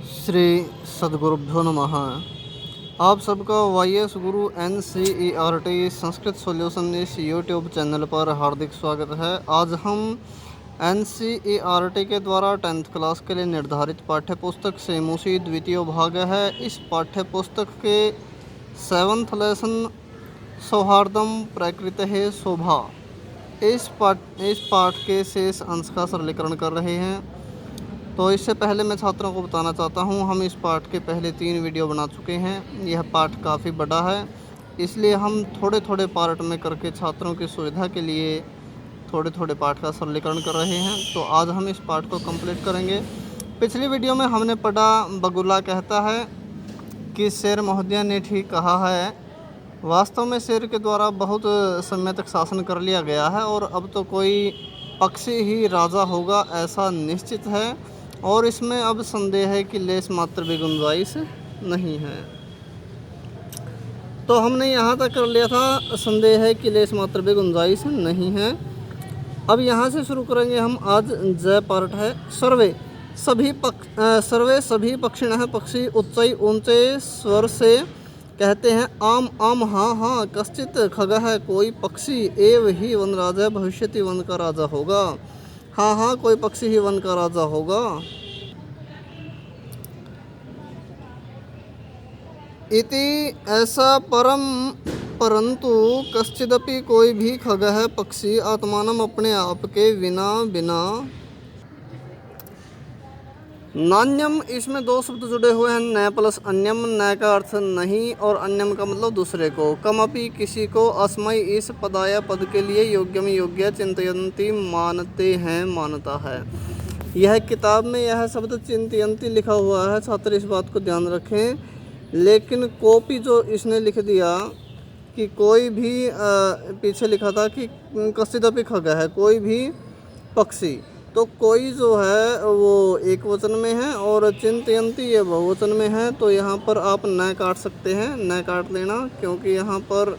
श्री सद्गुरुभ्यो नमः। आप सबका वाईएस गुरु NCERT संस्कृत सॉल्यूशन इस यूट्यूब चैनल पर हार्दिक स्वागत है। आज हम NCERT के द्वारा 10th क्लास के लिए निर्धारित पाठ्य पुस्तक सेमुसी द्वितीय भाग है। इस पाठ्य पुस्तक के 7th लेसन सौहार्दम प्रकृतेः शोभा इस पाठ के शेष अंश का सरलीकरण कर रहे हैं। तो इससे पहले मैं छात्रों को बताना चाहता हूं, हम इस पाठ के पहले 3 वीडियो बना चुके हैं। यह पाठ काफ़ी बड़ा है, इसलिए हम थोड़े थोड़े पार्ट में करके छात्रों की सुविधा के लिए थोड़े थोड़े पाठ का सरलीकरण कर रहे हैं। तो आज हम इस पाठ को कंप्लीट करेंगे। पिछली वीडियो में हमने पढ़ा बगुला कहता है कि शेर महोदय ने ठीक कहा है। वास्तव में शेर के द्वारा बहुत समय तक शासन कर लिया गया है और अब तो कोई पक्षी ही राजा होगा ऐसा निश्चित है, और इसमें अब संदेह है कि लेस मात्र भी गुंजाइश नहीं है। तो हमने यहाँ तक कर लिया था, संदेह है कि लेस मात्र भी गुंजाइश नहीं है। अब यहाँ से शुरू करेंगे हम। आज जय पार्ट है। सर्वे सभी पक्षिणः पक्षी उच्चै ऊंचे स्वर से कहते हैं आम आम हाँ हाँ। कश्चित खगः कोई पक्षी एव ही वन राजा भविष्यति वन का राजा होगा। हाँ हाँ, कोई पक्षी ही वन का राजा होगा। इति ऐसा परंतु कश्चिदपि कोई भी खगः पक्षी आत्मानम अपने आप के बिना नान्यम, इसमें 2 शब्द जुड़े हुए हैं, न प्लस अन्यम। न का अर्थ नहीं और अन्यम का मतलब दूसरे को। कमपि किसी को, अस्मै इस पदाय पद के लिए, योग्यम योग्य, चिंतयन्ति मानते हैं मानता है। यह किताब में यह शब्द चिंतयन्ति लिखा हुआ है, छात्र इस बात को ध्यान रखें। लेकिन कॉपी जो इसने लिख दिया कि कोई भी पीछे लिखा था कि कश्चिदपि खगः है, कोई भी पक्षी। तो कोई जो है वो एक वचन में है और चिंतयन्ति ये बहुवचन में है। तो यहाँ पर आप न काट सकते हैं, न काट लेना, क्योंकि यहाँ पर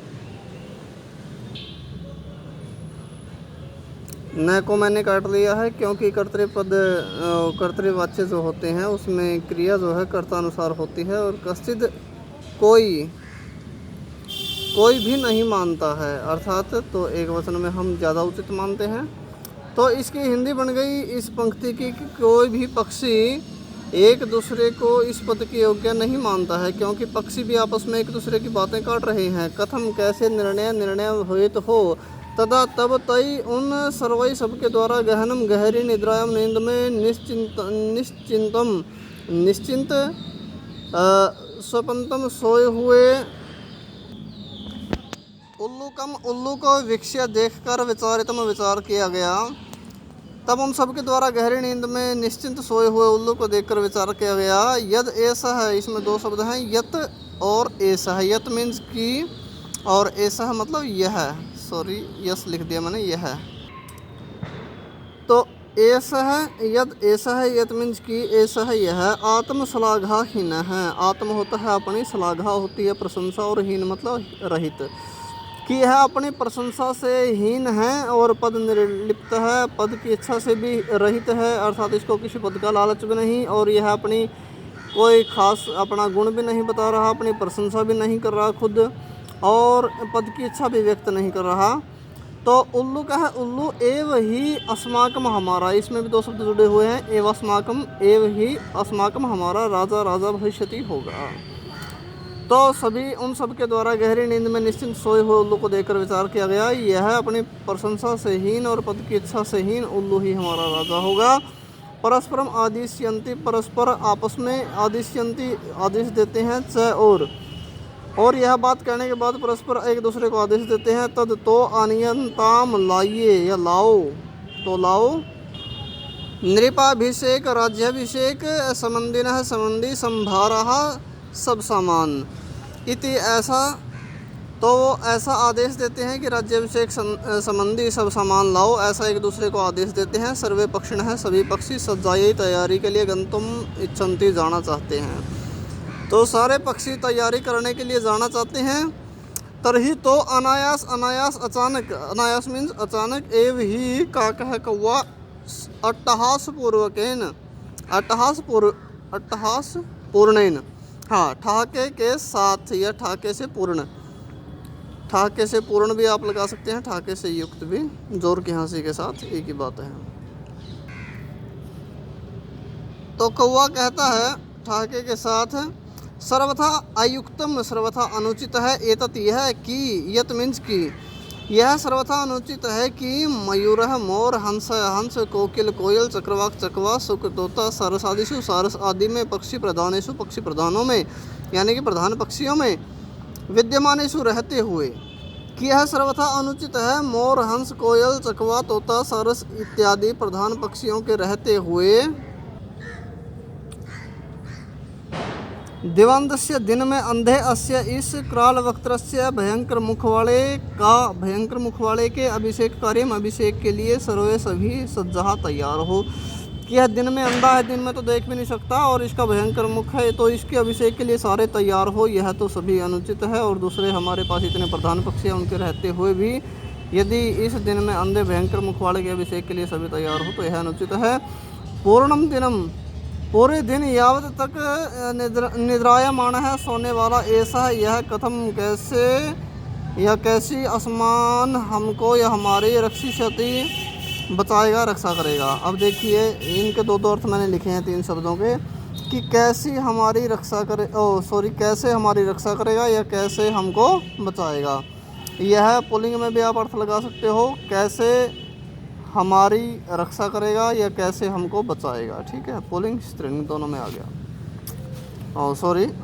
न को मैंने काट लिया है क्योंकि कर्तृपद कर्तृवाच्य जो होते हैं उसमें क्रिया जो है कर्तानुसार होती है। और कश्चित कोई भी नहीं मानता है, अर्थात तो एक वचन में हम ज़्यादा उचित मानते हैं। तो इसकी हिंदी बन गई इस पंक्ति की कि कोई भी पक्षी एक दूसरे को इस पद के योग्य नहीं मानता है, क्योंकि पक्षी भी आपस में एक दूसरे की बातें काट रहे हैं। कथम, कैसे, निर्णय हुए हो तदा तब तई उन सर्वई सबके द्वारा गहनम गहरी निद्रायाम नींद में निश्चिंत स्वपंतम सोए हुए उल्लू को वीक्ष्य देखकर विचार किया गया। तब उन सबके द्वारा गहरी नींद में निश्चिंत सोए हुए उल्लू को देखकर विचार किया गया। यद ऐसा है, इसमें 2 शब्द हैं, यत और ऐसा है। यत मीन्स की और ऐसा मतलब यह, सॉरी यस लिख दिया मैंने, यह। तो ऐसा है, यद ऐसा है, यत मीन्स की, ऐसा है यह। आत्म श्लाघा हीन है। आत्म होता है अपनी, श्लाघा होती है प्रशंसा, और हीन मतलब रहित, कि यह अपनी प्रशंसा से हीन है और पद निर्लिप्त है, पद की इच्छा से भी रहित है, अर्थात इसको किसी पद का लालच भी नहीं, और यह अपनी कोई खास अपना गुण भी नहीं बता रहा, अपनी प्रशंसा भी नहीं कर रहा खुद, और पद की इच्छा भी व्यक्त नहीं कर रहा। तो उल्लू का है, उल्लू एव ही अस्माकम हमारा, इसमें भी 2 शब्द जुड़े हुए हैं, एव अस्माकम, एव ही अस्माकम हमारा राजा भविष्यति होगा। तो सभी उन सब के द्वारा गहरी नींद में निश्चिंत सोए हुए उल्लू को देखकर विचार किया गया, यह अपनी प्रशंसा से हीन और पद की इच्छा से हीन उल्लू ही हमारा राजा होगा। परस्परम आदिश्यन्ति, परस्पर आपस में, आदिश्यन्ति आदेश देते हैं, च और यह बात कहने के बाद परस्पर एक दूसरे को आदेश देते हैं। तद तो आनियंताम, लाइए या लाओ, तो लाओ। नृपाभिषेक, राज्याभिषेक, संबंधिनः संबंधी, संभारः सब सामान। इति ऐसा, तो ऐसा आदेश देते हैं कि राज्याभिषेक संबंधी सब सामान लाओ, ऐसा एक दूसरे को आदेश देते हैं। सर्वे पक्षिणः सभी पक्षी सज्जाई तैयारी के लिए गंतुम इच्छन्ति जाना चाहते हैं। तो सारे पक्षी तैयारी करने के लिए जाना चाहते हैं। तरही तो अनायास, अनायास अचानक, अनायास मीन्स अचानक, एव ही काकः कौवा अट्टहास पूर्वकेन, अट्टहास अट्टहास पूर्णेन। हाँ, ठाके के साथ या ठाके से पूर्ण, ठाके से पूर्ण भी आप लगा सकते हैं, ठाके से युक्त भी, जोर की हंसी के साथ, एक ही बात है। तो कौवा कहता है ठाके के साथ, सर्वथा अयुक्तम, सर्वथा अनुचित है, एतत् यह कि, यत मीन्स की, यह सर्वथा अनुचित है कि मयूरः मोर, हंस हंस, कोकिल कोयल, चक्रवाक चकवा, शुक तोता, सारस आदिषु, सारस आदि में, पक्षी प्रधानेषु, पक्षी प्रधानों में, यानी कि प्रधान पक्षियों में, विद्यमानेषु रहते हुए, कि यह सर्वथा अनुचित है मोर, हंस, कोयल, चकवा, तोता, सारस इत्यादि प्रधान पक्षियों के रहते हुए, दिवंदस्य दिन में अंधे अस्य इस क्राल वक्त्रस्य भयंकर मुख वाले के अभिषेक कार्य में, अभिषेक के लिए सर्वे सभी सज्जा तैयार हो। कि यह दिन में अंधा है, दिन में तो देख भी नहीं सकता, और इसका भयंकर मुख है, तो इसके अभिषेक के लिए सारे तैयार हो, यह तो सभी अनुचित है। और दूसरे हमारे पास इतने प्रधान पक्षी हैं, उनके रहते हुए भी यदि इस दिन में अंधे भयंकर मुख वाले के अभिषेक के लिए सभी तैयार हो तो यह अनुचित है। पूर्णम दिनम, पूरे दिन यावत तक निद्रायमान है, सोने वाला ऐसा, यह कथम कैसे, यह कैसी असमान हमको या हमारी रक्षिष्यति बचाएगा, रक्षा करेगा। अब देखिए इनके दो अर्थ मैंने लिखे हैं 3 शब्दों के, कि कैसी हमारी रक्षा करे, कैसे हमारी रक्षा करेगा या कैसे हमको बचाएगा। यह पुल्लिंग में भी आप अर्थ लगा सकते हो, कैसे हमारी रक्षा करेगा या कैसे हमको बचाएगा। ठीक है, पुल्लिंग स्त्रीलिंग दोनों में आ गया।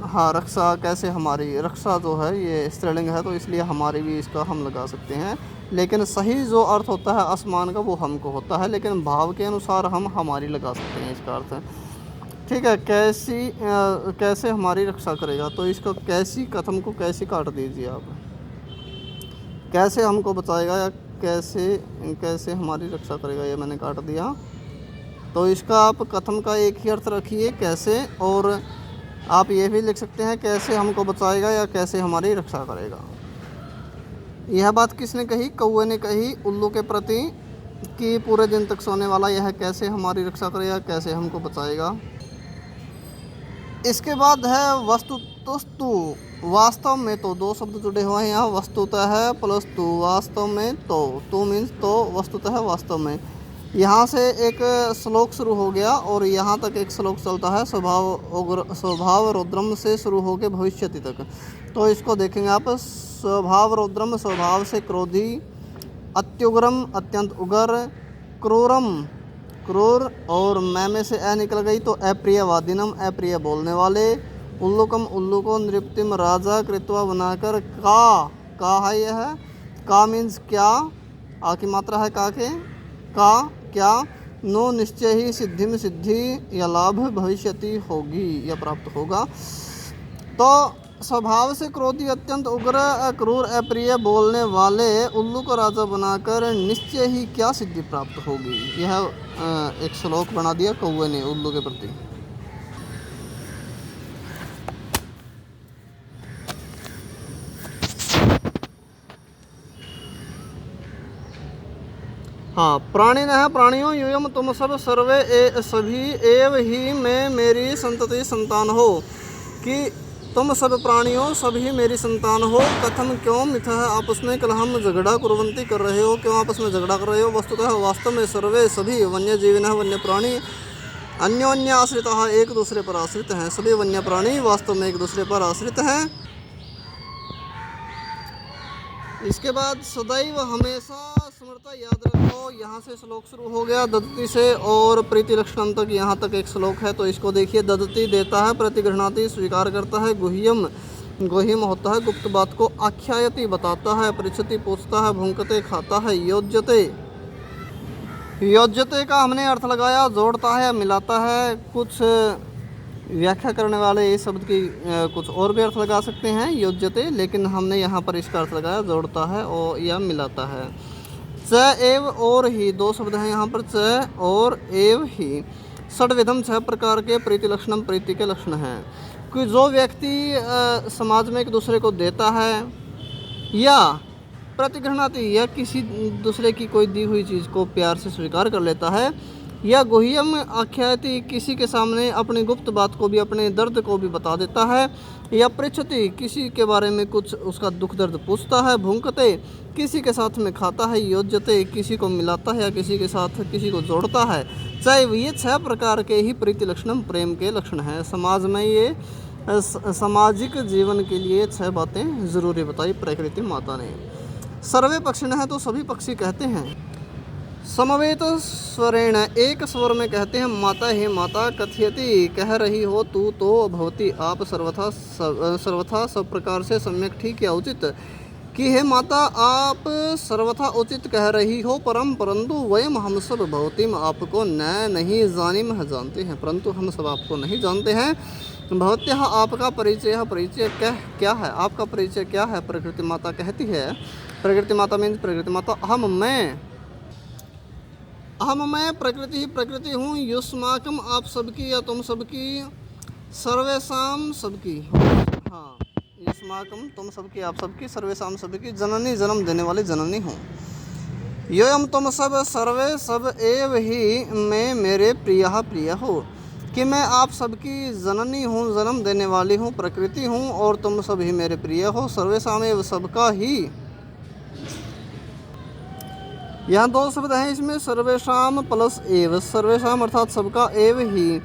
हाँ, रक्षा, कैसे हमारी रक्षा जो है ये स्त्रीलिंग है, तो इसलिए हमारी भी इसका हम लगा सकते हैं, लेकिन सही जो अर्थ होता है आसमान का वो हमको होता है, लेकिन भाव के अनुसार हम हमारी लगा सकते हैं इसका अर्थ। ठीक है, कैसे हमारी रक्षा करेगा, तो इसका कैसी कथम को कैसी काट दीजिए आप, कैसे हमको बचाएगा या कैसे हमारी रक्षा करेगा, ये मैंने काट दिया। तो इसका आप कथम का एक ही अर्थ रखिए कैसे, और आप ये भी लिख सकते हैं कैसे हमको बचाएगा या कैसे हमारी रक्षा करेगा। यह बात किसने कही, कौवे ने कही उल्लू के प्रति, कि पूरे दिन तक सोने वाला यह कैसे हमारी रक्षा करेगा, कैसे हमको बचाएगा। इसके बाद है वस्तुतस्तु, वास्तव में तो, 2 शब्द जुड़े हुए हैं यहाँ, वस्तुतः है प्लस तु, वास्तव में तो मीन्स तो, वस्तुतः वास्तव में। यहाँ से एक श्लोक शुरू हो गया और यहाँ तक एक श्लोक चलता है, स्वभाव रौद्रम से शुरू हो के भविष्यति तक। तो इसको देखेंगे आप, स्वभाव रौद्रम, स्वभाव से क्रोधी, अत्युग्रम, अत्यंत उग्र, क्रूरम, क्रूर, और मैं में से ए निकल गई तो अप्रियवादिनम, अप्रिय बोलने वाले, उल्लुकम, उल्लू को, नृप्तिम, राजा, कृत्वा बनाकर, का है यह, का मीन्स क्या, आ की मात्रा है का के, का क्या, नो निश्चय ही, सिद्धि में सिद्धि या लाभ, भविष्यति होगी या प्राप्त होगा। तो स्वभाव से क्रोधी, अत्यंत उग्र, क्रूर, अप्रिय बोलने वाले, उल्लू को राजा बनाकर निश्चय ही क्या सिद्धि प्राप्त होगी। यह एक श्लोक बना दिया कौवे ने उल्लू के प्रति। हाँ, प्राणी है, प्राणियों, यूयम तुम सब सर्वे सभी एव ही में मेरी संतति संतान हो, कि तुम सब प्राणियों सभी मेरी संतान हो। कथम, क्यों, मिथः आपस में कलहम, झगड़ा, कुर्वन्ति कर रहे हो, क्यों आपस में झगड़ा कर रहे हो। वस्तुतः वास्तव में सर्वे सभी, वन्य जीविनः, वन्य प्राणी, अन्योन्य आश्रितः, एक दूसरे पर आश्रित हैं। सभी वन्य प्राणी वास्तव में एक दूसरे पर आश्रित हैं। इसके बाद सदैव, हमेशा, स्मृता, याद रखो। यहाँ से श्लोक शुरू हो गया ददति से और प्रीति लक्षणम तक, यहाँ तक एक श्लोक है। तो इसको देखिए, ददति देता है, प्रतिगृह्णाति स्वीकार करता है, गुह्यम, गुह्यम होता है गुप्त बात को, आख्यायति बताता है, पृच्छति पूछता है, भुंकते खाता है, योज्यते, योज्यते का हमने अर्थ लगाया जोड़ता है, मिलाता है। कुछ व्याख्या करने वाले इस शब्द की कुछ और भी अर्थ लगा सकते हैं योज्यते, लेकिन हमने यहाँ पर इसका अर्थ लगाया जोड़ता है और या मिलाता है। च एव और ही, 2 शब्द हैं यहाँ पर, च और एव ही, षड्विधम 6 प्रकार के, प्रीति लक्षणम, प्रीति के लक्षण हैं। कि जो व्यक्ति समाज में एक दूसरे को देता है या प्रतिगृह्णाति, या किसी दूसरे की कोई दी हुई चीज़ को प्यार से स्वीकार कर लेता है, या गुह्यम आख्याति, किसी के सामने अपनी गुप्त बात को भी, अपने दर्द को भी बता देता है। या पृच्छति, किसी के बारे में कुछ उसका दुख दर्द पूछता है। भुंकते, किसी के साथ में खाता है। योज्यते, किसी को मिलाता है या किसी के साथ किसी को जोड़ता है। चाहे ये 6 प्रकार के ही प्रीति लक्षणम, प्रेम के लक्षण हैं। समाज में ये सामाजिक जीवन के लिए 6 बातें ज़रूरी बताई प्रकृति माता ने। सर्वे पक्षिण है तो सभी पक्षी कहते हैं। समवेत स्वरेण, एक स्वर में कहते हैं। माता हे माता, कथयति, कह रही हो तू तो, भवती, आप, सर्वथा सब प्रकार से सम्यक, ठीक या उचित। कि हे माता, आप सर्वथा उचित कह रही हो। परंतु वयम, हम सब, भवतीम, आपको, न नहीं जानिम, जानते हैं, परंतु हम सब आपको नहीं जानते हैं। भवत्यः, आपका परिचय, परिचय क्या है, आपका परिचय क्या है। प्रकृति माता कहती है, प्रकृति माता मीन्स प्रकृति माता, अहम मैं प्रकृति ही प्रकृति हूँ। युष्माकम, आप सबकी या तुम सबकी, सर्वेशाम, सबकी, हाँ, युष्माकम, तुम सबकी, आप सबकी, सर्वेशाम, सबकी, जननी, जन्म देने वाली जननी हूँ। योयम, तुम सब, सर्वे, सब, एव ही, मैं, मेरे, प्रिय हो, कि मैं आप सबकी जननी हूँ, जन्म देने वाली हूँ, प्रकृति हूँ, और तुम सब ही मेरे प्रिय हो। सर्वेशाम एव, सबका ही, यहाँ 2 शब्द हैं इसमें, सर्वेशाम प्लस एव। सर्वेशाम अर्थात सबका, एव ही,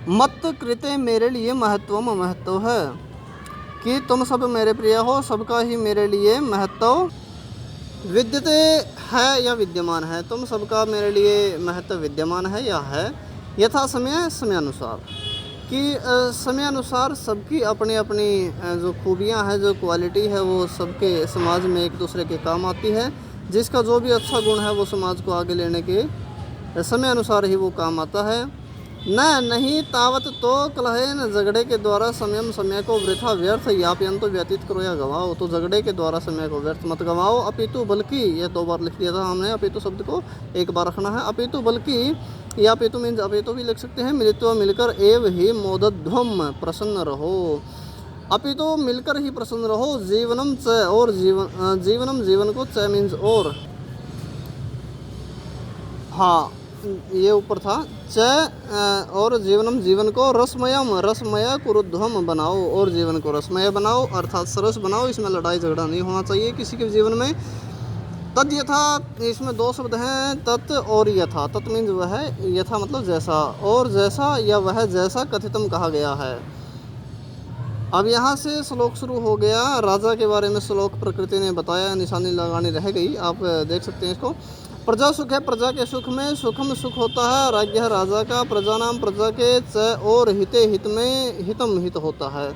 मत कृते, मेरे लिए, महत्व है, कि तुम सब मेरे प्रिय हो, सबका ही मेरे लिए महत्व विद्यते है या विद्यमान है। तुम सबका मेरे लिए महत्व विद्यमान है या है। यथा समय, समयानुसार, कि समयानुसार सबकी अपनी अपनी जो खूबियाँ हैं, जो क्वालिटी है, वो सबके समाज में एक दूसरे के काम आती है। जिसका जो भी अच्छा गुण है वो समाज को आगे लेने के समय अनुसार ही वो काम आता है। नहीं तावत तो कलहेन, झगड़े के द्वारा, समय को वृथा, व्यर्थ, यापयंतो, व्यतीत करो या गवाओ। तो झगड़े के द्वारा समय को व्यर्थ मत गवाओ। अपितु, बल्कि, यह 2 बार लिख दिया था हमने, अपितु शब्द को 1 बार रखना है। अपितु, बल्कि, या अपितु मीन्स अपितु भी लिख सकते हैं। मिलित्वा, मिलकर, एव ही, मोदध्वम, प्रसन्न रहो। अपितु, मिलकर ही प्रसन्न रहो। जीवनम च, और जीवनम, जीवन को, च मीन्स और, हाँ ये ऊपर था, च, और जीवनम, जीवन को, रसमयम, रसमय, कुरुध्वम, बनाओ, और जीवन को रसमय बनाओ, अर्थात सरस बनाओ। इसमें लड़ाई झगड़ा नहीं होना चाहिए किसी के जीवन में। तद यथा, इसमें 2 शब्द हैं, तत् और यथा। तत् मीन्स वह, यथा मतलब जैसा, और जैसा या वह जैसा कथितम कहा गया है। अब यहाँ से श्लोक शुरू हो गया। राजा के बारे में श्लोक प्रकृति ने बताया, निशानी लगानी रह गई, आप देख सकते हैं इसको। प्रजा सुख है, प्रजा के सुख में, सुखम सुख होता है। राज्य राजा का, प्रजा नाम, प्रजा के, च, और हिते, हित में, हितम, हित होता है।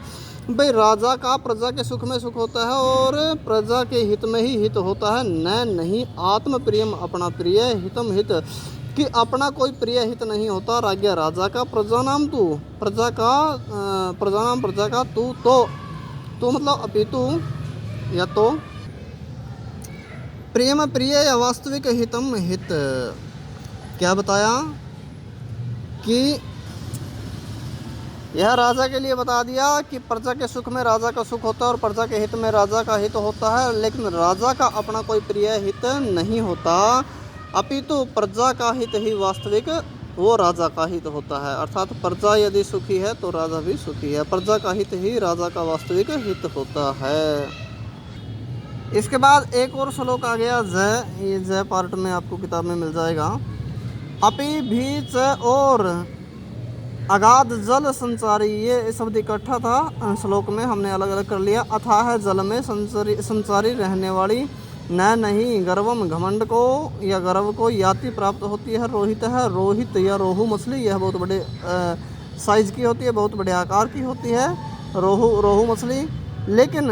भाई राजा का प्रजा के सुख में सुख होता है और प्रजा के हित में ही हित होता है। नहीं, आत्म प्रियम, अपना प्रिय, हितम, हित, कि अपना कोई प्रिय हित नहीं होता। राज्य राजा का, प्रजा नाम तू, प्रजा का, प्रजा नाम, प्रजा का, तू तो मतलब अपितु या तो, प्रियम, प्रिय, या वास्तविक, हितम, हित। क्या बताया कि यह राजा के लिए बता दिया कि प्रजा के सुख में राजा का सुख होता है और प्रजा के हित में राजा का हित होता है, लेकिन राजा का अपना कोई प्रिय हित नहीं होता। अपितु प्रजा का हित ही वास्तविक वो राजा का हित होता है। अर्थात प्रजा यदि सुखी है तो राजा भी सुखी है। प्रजा का हित ही राजा का वास्तविक हित होता है। इसके बाद एक और श्लोक आ गया जय। ये जय पार्ट में आपको किताब में मिल जाएगा। अपि भी च और अगाध जल संचारी, ये शब्द इकट्ठा था श्लोक में, हमने अलग अलग कर लिया। अथाह जल में संचारी रहने वाली, नहीं गर्वम, घमंड को या गर्व को, याति प्राप्त होती है। रोहित है, रोहित या रोहू मछली, यह बहुत बड़े साइज की होती है, बहुत बड़े आकार की होती है रोहू मछली। लेकिन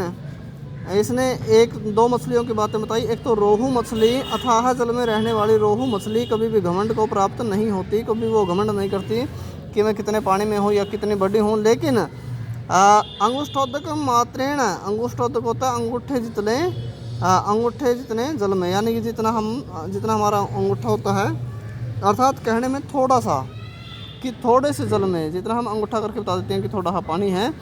इसने 1-2 मछलियों की बातें बताई। एक तो रोहू मछली, अथाह जल में रहने वाली रोहू मछली कभी भी घमंड को प्राप्त नहीं होती, कभी वो घमंड नहीं करती कि मैं कितने पानी में हूँ या कितनी बड़ी हूँ। लेकिन अंगुष्ठोदक मात्रेण, अंगुष्ठोदक होता है अंगूठे जितने जल में, यानी कि जितना हमारा अंगूठा होता है, अर्थात कहने में थोड़ा सा, कि थोड़े से जल में, जितना हम अंगूठा करके बता देते हैं कि थोड़ा सा पानी है,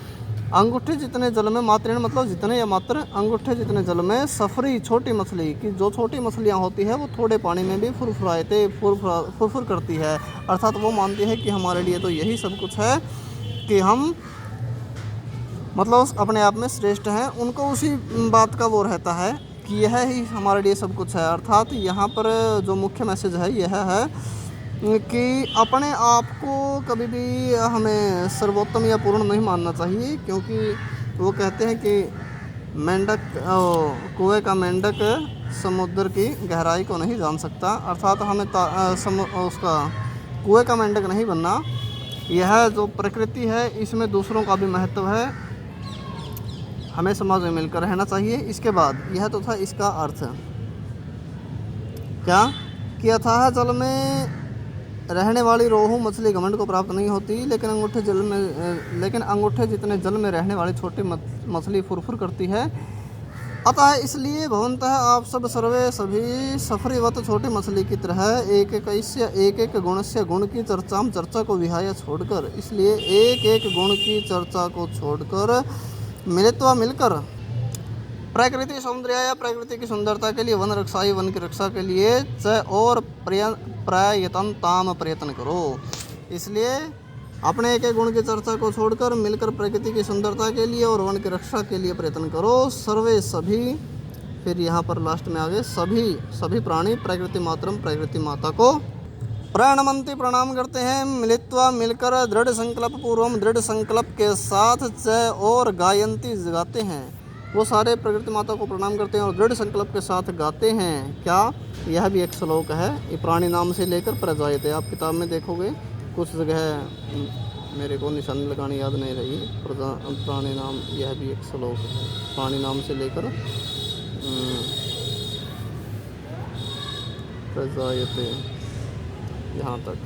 अंगूठे जितने जल में, मात्रेण मतलब जितने या मात्र, अंगूठे जितने जल में, सफरी छोटी मछली की, जो छोटी मछलियाँ होती है वो थोड़े पानी में भी फुरफुराते फुरफुर करती है। अर्थात वो मानती है कि हमारे लिए तो यही सब कुछ है कि हम मतलब अपने आप में श्रेष्ठ हैं। उनको उसी बात का वो रहता है कि यह ही हमारे लिए सब कुछ है। अर्थात यहाँ पर जो मुख्य मैसेज है यह है कि अपने आप को कभी भी हमें सर्वोत्तम या पूर्ण नहीं मानना चाहिए, क्योंकि वो कहते हैं कि मेंढक कुएं का मेंढक समुद्र की गहराई को नहीं जान सकता। अर्थात हमें उसका कुएं का मेंढक नहीं बनना। यह जो प्रकृति है इसमें दूसरों का भी महत्व है, हमें समाज में मिलकर रहना चाहिए। इसके बाद यह तो था इसका अर्थ क्या कि अथाह जल में रहने वाली रोहू मछली घमंड को प्राप्त नहीं होती, लेकिन अंगूठे जितने जल में रहने वाली छोटी मछली फुरफुर करती है। अतः इसलिए भवन्तः आप सब सर्वे सभी सफरीवत छोटी मछली की तरह एक एक गुण से गुण की चर्चा को विहाय छोड़कर, इसलिए एक एक गुण की चर्चा को छोड़कर मिलकर प्रकृति सौंदर्य या प्रकृति की सुंदरता के लिए, वन रक्षाई वन की रक्षा के लिए और प्रयत्न करो। इसलिए अपने एक एक गुण की चर्चा को छोड़कर मिलकर प्रकृति की सुंदरता के लिए और वन की रक्षा के लिए प्रयत्न करो। सर्वे सभी, फिर यहाँ पर लास्ट में आगे सभी प्राणी प्रकृति मातरम, प्रकृति माता को प्रणमंती प्रणाम करते हैं। मिलकर दृढ़ संकल्प पूर्वम, दृढ़ संकल्प के साथ और गायंती गाते हैं। वो सारे प्रकृति माता को प्रणाम करते हैं और दृढ़ संकल्प के साथ गाते हैं। क्या, यह भी एक श्लोक है। ये प्राणी नाम से लेकर प्रजायते, आप किताब में देखोगे कुछ जगह, मेरे को निशानी लगानी याद नहीं रही, प्राणी नाम, यह भी एक श्लोक है। प्राणी नाम से लेकर प्रजायते यहाँ तक।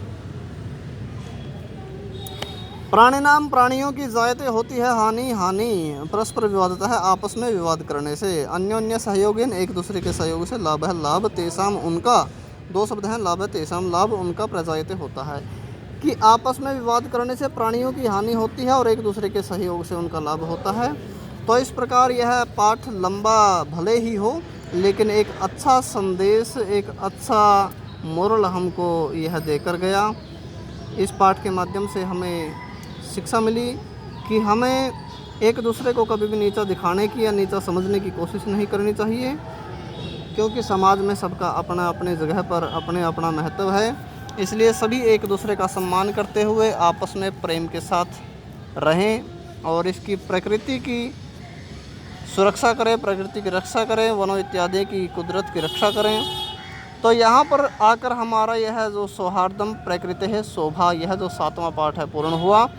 प्राणी नाम, प्राणियों की जायते होती है हानि परस्पर विवादता है, आपस में विवाद करने से। अन्योन्य सहयोगेन, एक दूसरे के सहयोग से। लाभ है लाभ, तेसाम उनका, दो शब्द हैं, लाभ है तेसाम, लाभ उनका प्रजायते होता है कि आपस में विवाद करने से प्राणियों की हानि होती है और एक दूसरे के सहयोग से उनका लाभ होता है। तो इस प्रकार यह पाठ लंबा भले ही हो, लेकिन एक अच्छा संदेश, एक अच्छा मोरल हमको यह देकर गया। इस पाठ के माध्यम से हमें शिक्षा मिली कि हमें एक दूसरे को कभी भी नीचा दिखाने की या नीचा समझने की कोशिश नहीं करनी चाहिए, क्योंकि समाज में सबका अपना अपने जगह पर अपना महत्व है। इसलिए सभी एक दूसरे का सम्मान करते हुए आपस में प्रेम के साथ रहें और इसकी प्रकृति की सुरक्षा करें, प्रकृति की रक्षा करें, वनों इत्यादि की कुदरत की रक्षा करें। तो यहाँ पर आकर हमारा यह जो सौहार्दम प्रकृति है शोभा, यह जो 7वां पाठ है पूर्ण हुआ।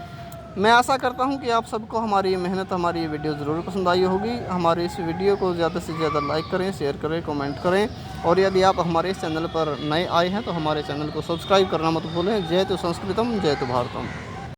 मैं आशा करता हूँ कि आप सबको हमारी ये मेहनत, हमारी ये वीडियो ज़रूर पसंद आई होगी। हमारी इस वीडियो को ज़्यादा से ज़्यादा लाइक करें, शेयर करें, कमेंट करें, और यदि आप हमारे इस चैनल पर नए आए हैं तो हमारे चैनल को सब्सक्राइब करना मत भूलें। जय तो संस्कृतम, जय तो भारतम।